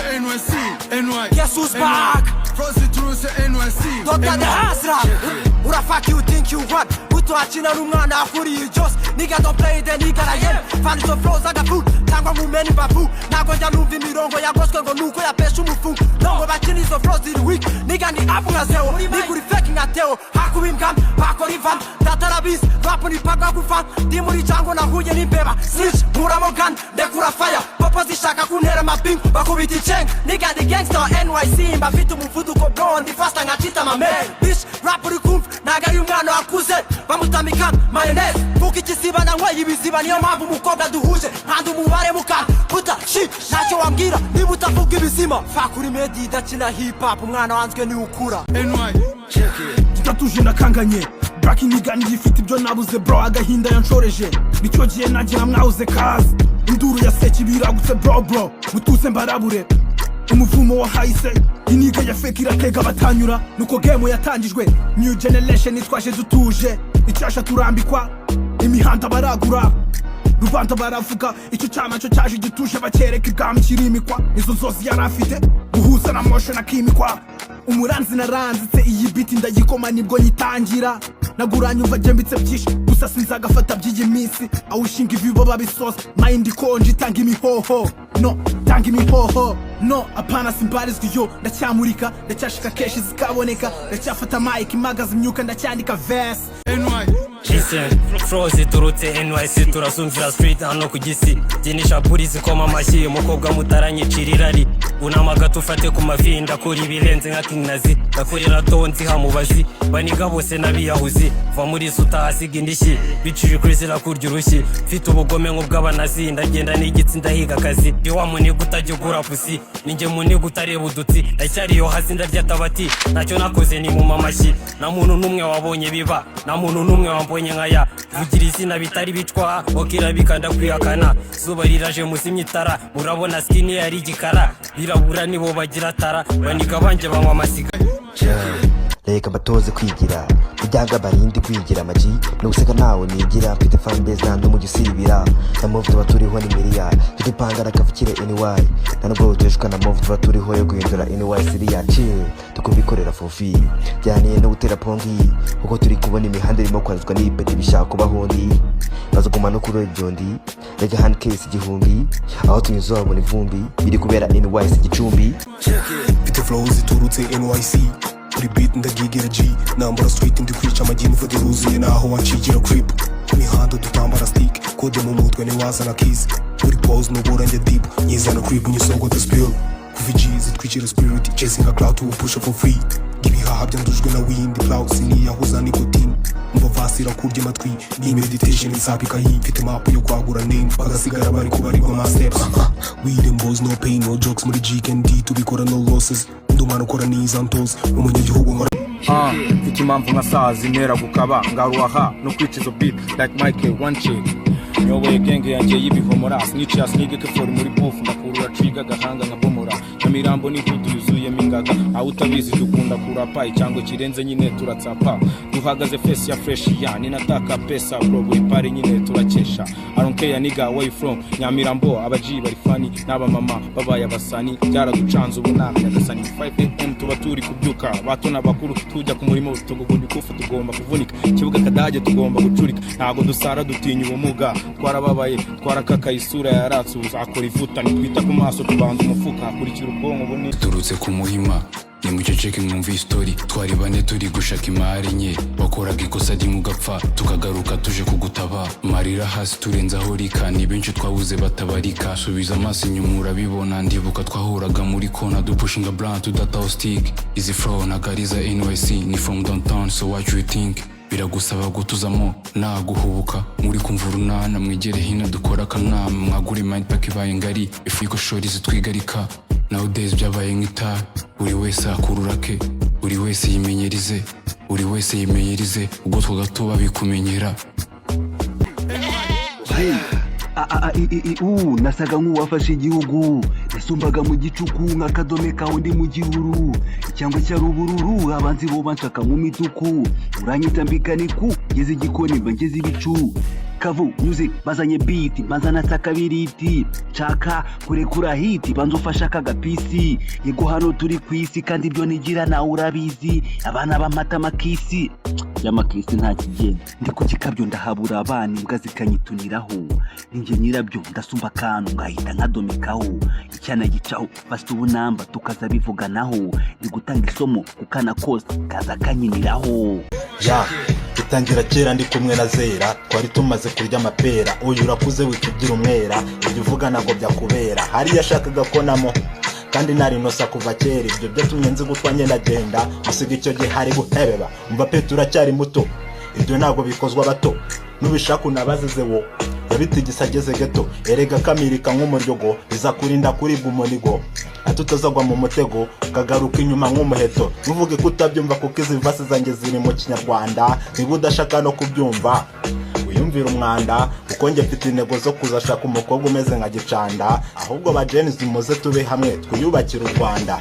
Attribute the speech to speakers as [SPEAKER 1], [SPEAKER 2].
[SPEAKER 1] NYC, NY.
[SPEAKER 2] Guess who's back?
[SPEAKER 1] Frozen through NYC.
[SPEAKER 2] Don't get the hands rap. Who the fuck you think you want? Put your chin on Rumana, who do you just? Nigga don't play the nigga again. Find some flows like a food. Tango mumeni babu. Nago ya nuvi mirongo ya gosko go nuko ya peshu mufu. No ba chini so flows the week. Nigga ni apu na zeo. Niku di faking ateo. Haku imkam, bako rivan. Tatara bis, rapu ni paga kufan. Dimuri chango na huye ni beba. Snitch, muramogan, dekura fire. Popozi shaka kunera maping. Bako biti cheng. Nigga the gangster NYC. Mbafitu mufutu ko blonde. Di fasta ngachita my man. Bitch, rapu di kumf. Naga yungano akuze. Bamutamikan, mayonnaise. Fuki chisiba na ngwa yibiziba. Niyo mambu mukobla duhuje. Handu mubare mukan. Puta, shit, nacho wambira. Nibuta fuki bizima. Fakuri medi dachina hip hop. Umwana wanzwe ni ukura
[SPEAKER 1] NY, check it.
[SPEAKER 3] Tutatuje nakanganye. Braki nigani gifite ibyo nabuze bro agahinda yanshoreje. Nicyo gihe nagira mwawuze kazi. Induru ya seki biragutse bro. Mutuse mbarabure. Umuvumo wa hahise iniga ya fake iratega batanyura nuko game yatangijwe new generation itwaje dutuje icyasha turambikwa imihanda baragura rubanda baravuga icyo cyama cyo cyaje gituje bakereka ibwami kirimikwa izo zose yarafite guhuza na motion akimikwa umuranzi naranzitse iyi beat ndayikoma nibwo nyitangira naguranye umva gembitse byinshi gusa sinzagafata by'iyi minsi awushinga ibibo babisoza mind konje itanga imihoho no apana simbarizwa yo ndacyamurika ndacyashika keshi zikaboneka ndacyafata mic imagaza imyuka ndacyandika verse
[SPEAKER 1] NY.
[SPEAKER 4] Listen, froze turutse NYC turasumvira street hano ku gisi jinisha police koma amashyi umukobwa mutaranyicirirari unamaga tufate ku mavinda kuri ibirenze nka King Nazi ndakorera tonzi hamubazi baniga bose nabiyahuzi va muri suta hasiga indishyi biciri kurizira kurya urushyi mfite ubugome nk'ubw'abanazi ndagenda n'igitsi ndahiga akazi wa muni gutajya gura pusi ninjye muni gutareba udutsi ndacyariyo hasi ndarya tabati nacyo nakoze ni mu mamashyi na muntu numwe wabonye biba na muntu numwe wambonye nkaya vugira izina bitari bicwa okira bikanda kwihakana zuba riraje musimye itara urabona skin yari igikara birabura nibo bagira tara baniga banje banywa amasiga
[SPEAKER 5] reka batoze kwigira bijyaga barindi kwigira amaji no guseka nawe nigira mfite fan base nando mu gisibira na move baturiho ni miliya tudipanga nakavukire NY nanubwo uteshwa na move baturiho yo guhindura NY siriya chill tukubikorera for free byaniye no gutera pongi uko turi kubona imihanda irimo kwarizwa n'ipeti bishaka bahondi bazo kumana kuri ibyondi rega hand case igihumbi aho tunyuzo abone ivumbi biri kubera NY igicumbi
[SPEAKER 6] bite flows turutse NYC Kuri beat ndagigira G Nambara street ndi kwica amagini vude ruzuye naho wancigira creep Kumihanda dutambara stick Kode mu mutwe ni wazana keys Kuri pose nubura njya deep Nyizana creep nyisongo the spill Kuvi G zitwikira spirit Chasing a cloud to a pusher for free Ibihaha byandujwe na wind Cloud siniyahuza nicotine Mba vasira kurya amatwi Ni meditation isapika hii Mfite map yo kwagura name Bagasigara bari kubarirwa my steps Weed and balls no pain no jokes Muri G and D tubikora no losses Ndumana ukora n'izantos umunyagihugu nkora
[SPEAKER 3] mfite impamvu nkasazi ntera gukaba ngaruha no kwica izo beat like Michael one chick nyoboye genge yanjye y'ibihomora snitch nigeke for muri booth ndakurura triga gahanga nkabomora Nyamirambo ni hudu yuzuyemo ingaga aho utabizi dukunda kurapa icyango kirenze nyine turatsapa duhagaze face ya fresh ya ninataka pesa bro buri pare nyine turakesha I don't care nigga where you from Nyamirambo abaji bari funny n'aba mama babaye abasani byaraducanze ubuna nyagasani 5am tuba turi kubyuka bato n'abakuru tujya ku murimo tugugunda ikufu tugomba kuvunika kibuga kadage tugomba gucurika ntago dusara dutinya ubumuga twarababaye twarakaka isura yaratsu akora ivuta nitwita ku maso tubanza umufuka kurikira ubwonko buni
[SPEAKER 7] turutse ku muhima ni mu ceceke mwumva story twari bane turi gushaka imari nye wakoraga ikosa ry'umugapfa tukagaruka tuje kugutaba marira hasi turenza aho rika ni benshi twabuze batabarika subiza amaso inyuma urabibona ndibuka twahuraga muri kona dupushinga blunt tudataho stick izi flow nagariza NYC ni from downtown so what you think biragusaba gutuzamo naguhubuka muri kumva urunana mwegere hino dukora akanama mwagure mind pack ibaye ngari ifu y'ikoshori zitwigarika nowadays byabaye nk'itabi buri wese akururake buri wese yimenyerize ubwo twagatuba bikumenyera
[SPEAKER 8] nasaga nk'uwafashe igihugu nasumbaga mu gicuku nk'akadome kawe ndi mu gihuru cyangwa cya rubururu abanzi bo banshaka mu mituku uranyita mbikaniku ngeze igikoni mba ngeze ibicu Kavu music bazanye beat manzana takabiriti chaka kurekura hiti banzofasha kagapisi yego hano turi kwisi kandi ibyo nigira na urabizi abana bamata makisi y'amakisi nta kigenda ndi ku gikabyo ndahabura abana imbwa zikanyituniraho ninjye nyirabyo ndasumba kantu ngahita nkadomekaho icyana gicaho bafite ubunamba tukaza bivuganaho ni gutanga isomo kukana kose kaza kanyiniraho
[SPEAKER 9] ya itangira kera ndi kumwe na Zera twari tumaze kurya amapera uyu urakuze witugira umwera ibyo uvuga nago byakubera hari yashakaga konamo kandi nari nosa kuva kera ibyo byatumye nzi gutwanye ndagenda musiga icyo gihe hari guhebeba umva pe turacyari muto ibyo nago bikozwa bato nubishaka unabazize wo yabitigisa ageze geto erega kamirika nk'umuryogo bizakurinda kuribwa umunigo atutazagwa mu mutego kagaruka inyuma nk'umuheto nuvuge kutabyumva kuko izi vasi zanjye ziri mu kinyarwanda niba udashaka no kubyumva wiyumvira umwanda kuko njye mfite intego zo kuzashaka umukobwa umeze nka gicanda ahubwo ba Jenny muze tube hamwe twiyubakira u Rwanda.